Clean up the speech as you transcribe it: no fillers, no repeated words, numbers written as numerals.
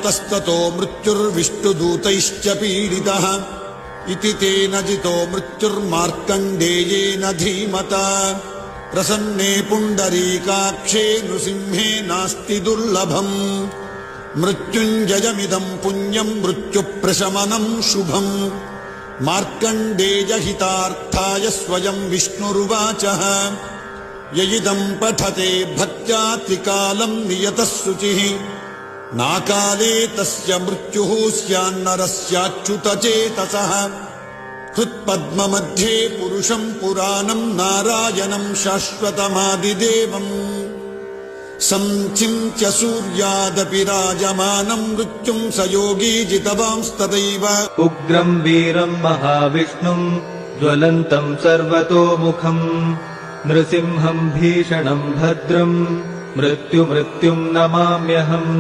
तस्ततो मृत्युर्विष्णुदूतैश्च पीडितः इति तेन जितो मृत्युर्मार्कण्डेयेन धीमता प्रसन्ने पुण्डरीकाक्षे नृसिंहे नास्ति दुर्लभम् मृत्युञ्जयमिदम् पुण्यम् मृत्युप्रशमनम् शुभम् मार्कण्डेयहितार्थाय स्वयम् विष्णुरुवाचः ययिदम् पठते भक्त्या त्रिकालम् नियतः शुचिः नाकाले तस्य मृत्युः स्यान्नरस्याच्युतचेतसः हृत्पद्ममध्ये पुरुषम् पुराणम् नारायणम् शाश्वतमादिदेवम् संचिन्त्य सूर्यादपि राजमानम् मृत्युम् स योगी जितवांस्तदैव उग्रम् वीरम् महाविष्णुम् ज्वलन्तम् सर्वतोमुखम् नृसिंहम् भीषणम् भद्रम् मृत्युम् नमाम्यहम्।